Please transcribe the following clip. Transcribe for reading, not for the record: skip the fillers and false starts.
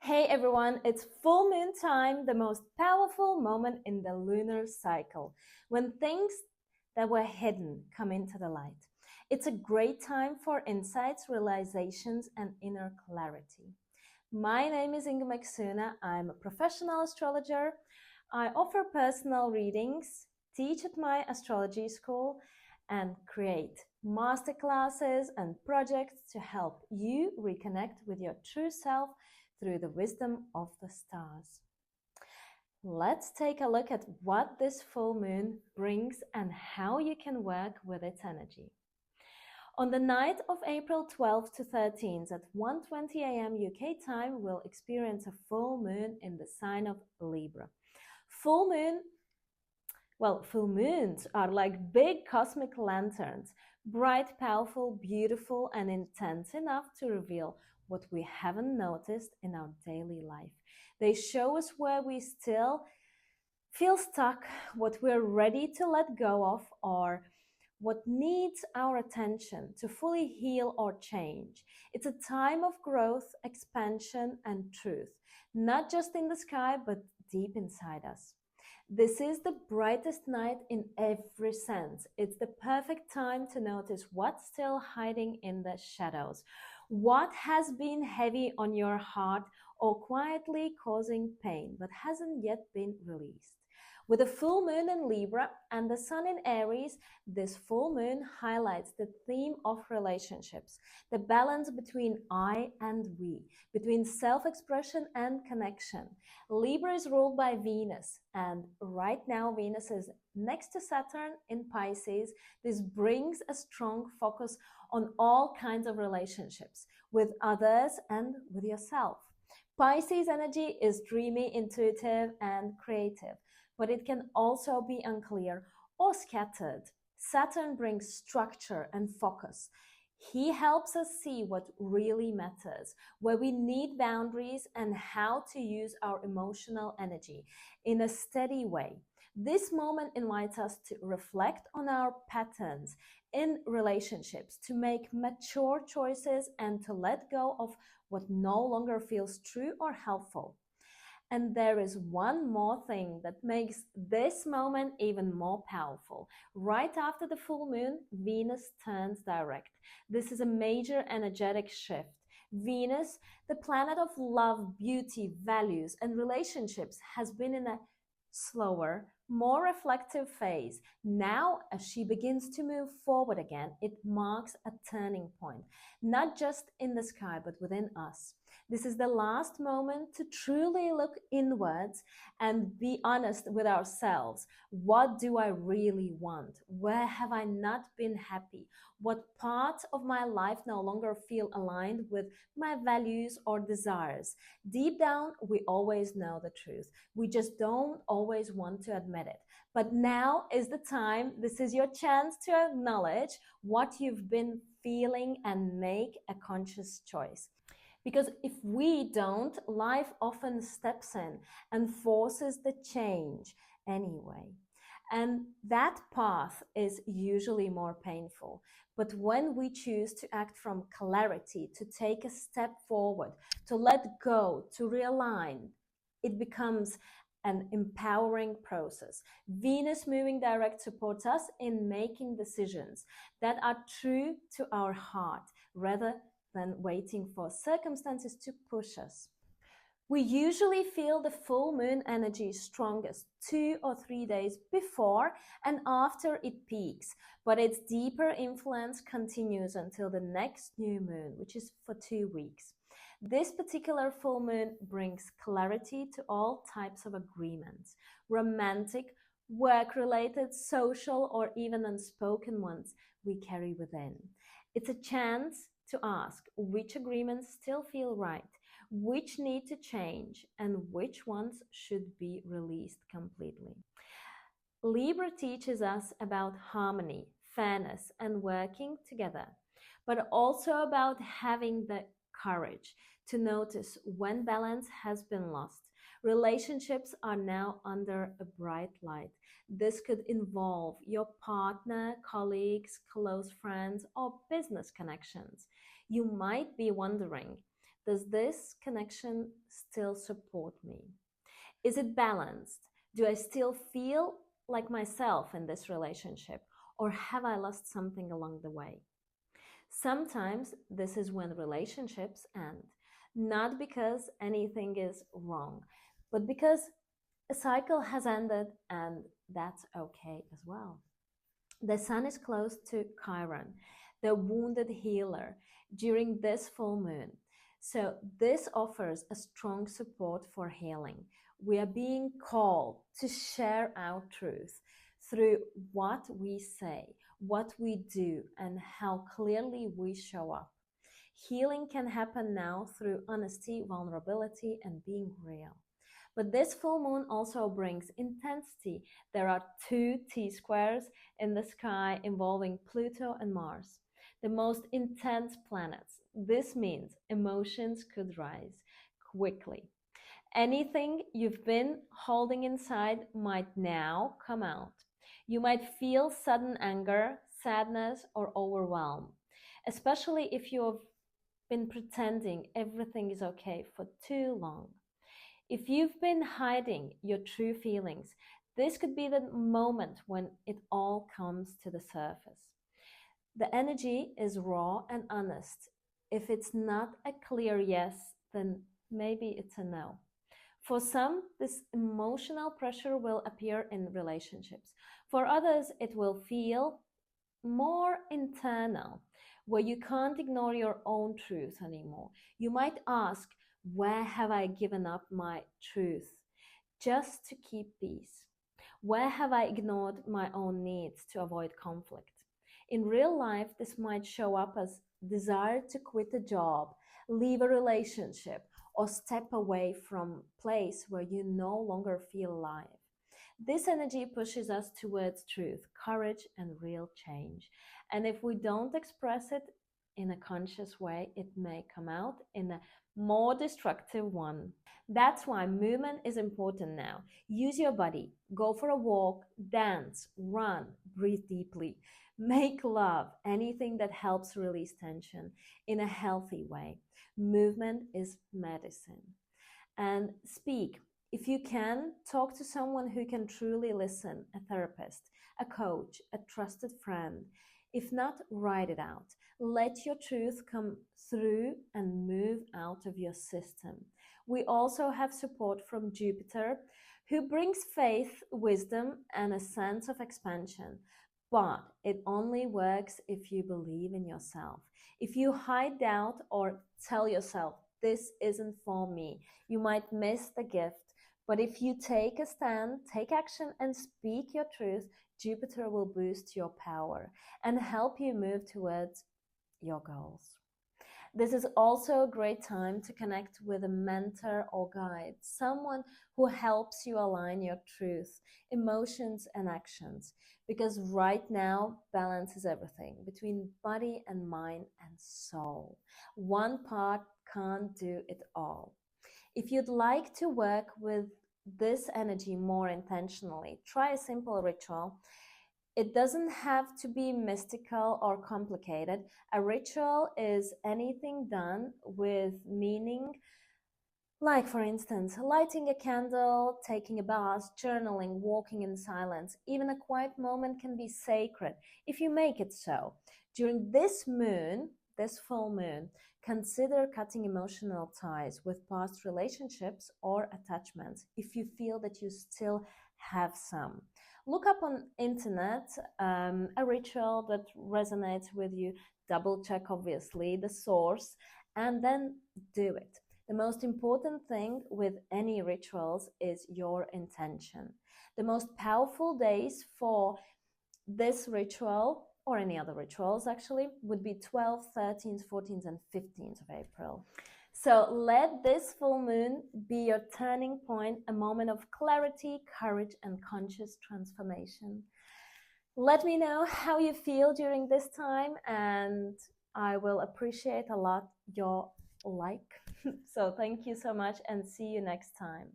Hey everyone, it's full moon time, the most powerful moment in the lunar cycle, when things that were hidden come into the light. It's a great time for insights, realizations, and inner clarity. My name is Inge Maxuna. I'm a professional astrologer. I offer personal readings, teach at my astrology school, and create masterclasses and projects to help you reconnect with your true self through the wisdom of the stars. Let's take a look at what this full moon brings and how you can work with its energy. On the night of April 12th to 13th at 1:20 a.m. UK time, we'll experience a full moon in the sign of Libra. Full moons are like big cosmic lanterns, bright, powerful, beautiful, and intense enough to reveal what we haven't noticed in our daily life. They show us where we still feel stuck, what we're ready to let go of, or what needs our attention to fully heal or change. It's a time of growth, expansion, and truth, not just in the sky, but deep inside us. This is the brightest night in every sense. It's the perfect time to notice what's still hiding in the shadows, what has been heavy on your heart or quietly causing pain but hasn't yet been released. With the full moon in Libra and the sun in Aries, this full moon highlights the theme of relationships, the balance between I and we, between self-expression and connection. Libra is ruled by Venus, and right now Venus is next to Saturn in Pisces. This brings a strong focus on all kinds of relationships with others and with yourself. Pisces energy is dreamy, intuitive, and creative, but it can also be unclear or scattered. Saturn brings structure and focus. He helps us see what really matters, where we need boundaries, and how to use our emotional energy in a steady way. This moment invites us to reflect on our patterns in relationships, to make mature choices, and to let go of what no longer feels true or helpful. And there is one more thing that makes this moment even more powerful. Right after the full moon, Venus turns direct. This is a major energetic shift. Venus, the planet of love, beauty, values, and relationships, has been in a slower, more reflective phase. Now, as she begins to move forward again, it marks a turning point, not just in the sky, but within us. This is the last moment to truly look inwards and be honest with ourselves. What do I really want? Where have I not been happy? What parts of my life no longer feel aligned with my values or desires? Deep down, we always know the truth. We just don't always want to admit it. But now is the time. This is your chance to acknowledge what you've been feeling and make a conscious choice. Because if we don't, life often steps in and forces the change anyway. And that path is usually more painful. But when we choose to act from clarity, to take a step forward, to let go, to realign, it becomes an empowering process. Venus moving direct supports us in making decisions that are true to our heart rather than waiting for circumstances to push us. We usually feel the full moon energy strongest 2 or 3 days before and after it peaks, but its deeper influence continues until the next new moon, which is for 2 weeks. This particular full moon brings clarity to all types of agreements, romantic, work-related, social, or even unspoken ones we carry within. It's a chance to ask which agreements still feel right, which need to change, and which ones should be released completely. Libra teaches us about harmony, fairness, and working together, but also about having the courage to notice when balance has been lost. Relationships are now under a bright light. This could involve your partner, colleagues, close friends, or business connections. You might be wondering, Does this connection still support me? Is it balanced? Do I still feel like myself in this relationship? Or have I lost something along the way? Sometimes this is when relationships end, not because anything is wrong, but because a cycle has ended, and that's okay as well. The sun is close to Chiron, the wounded healer, during this full moon. So, this offers a strong support for healing. We are being called to share our truth through what we say, what we do, and how clearly we show up. Healing can happen now through honesty, vulnerability, and being real. But this full moon also brings intensity. There are two T squares in the sky involving Pluto and Mars, the most intense planets. This means emotions could rise quickly. Anything you've been holding inside might now come out. You might feel sudden anger, sadness, or overwhelm, especially if you have been pretending everything is okay for too long. If you've been hiding your true feelings, this could be the moment when it all comes to the surface. The energy is raw and honest. If it's not a clear yes, then maybe it's a no. For some, this emotional pressure will appear in relationships. For others, it will feel more internal, where you can't ignore your own truth anymore. You might ask, where have I given up my truth just to keep peace? Where have I ignored my own needs to avoid conflict? In real life, this might show up as desire to quit a job, leave a relationship, or step away from a place where you no longer feel alive. This energy pushes us towards truth, courage, and real change. And if we don't express it in a conscious way, it may come out in a more destructive one. That's why movement is important now. Use your body, go for a walk, dance, run, breathe deeply, make love, anything that helps release tension in a healthy way. Movement is medicine. And speak. If you can, talk to someone who can truly listen, a therapist, a coach, a trusted friend. If not, write it out. Let your truth come through and move out of your system. We also have support from Jupiter, who brings faith, wisdom, and a sense of expansion. But it only works if you believe in yourself. If you hide doubt or tell yourself, this isn't for me, you might miss the gift. But if you take a stand, take action, and speak your truth, Jupiter will boost your power and help you move towards your goals. This is also a great time to connect with a mentor or guide, someone who helps you align your truth, emotions, and actions. Because right now, balance is everything between body and mind and soul. One part can't do it all. If you'd like to work with this energy more intentionally, try a simple ritual. It doesn't have to be mystical or complicated. A ritual is anything done with meaning, like, for instance, lighting a candle, taking a bath, journaling, walking in silence. Even a quiet moment can be sacred if you make it so. During this moon, this full moon, consider cutting emotional ties with past relationships or attachments if you feel that you still have some. Look up on internet a ritual that resonates with you. Double check, obviously, the source, and then do it. The most important thing with any rituals is your intention. The most powerful days for this ritual, or any other rituals actually, would be 12th, 13th, 14th, and 15th of April. So let this full moon be your turning point, a moment of clarity, courage, and conscious transformation. Let me know how you feel during this time, and I will appreciate a lot your like. So thank you so much, and see you next time.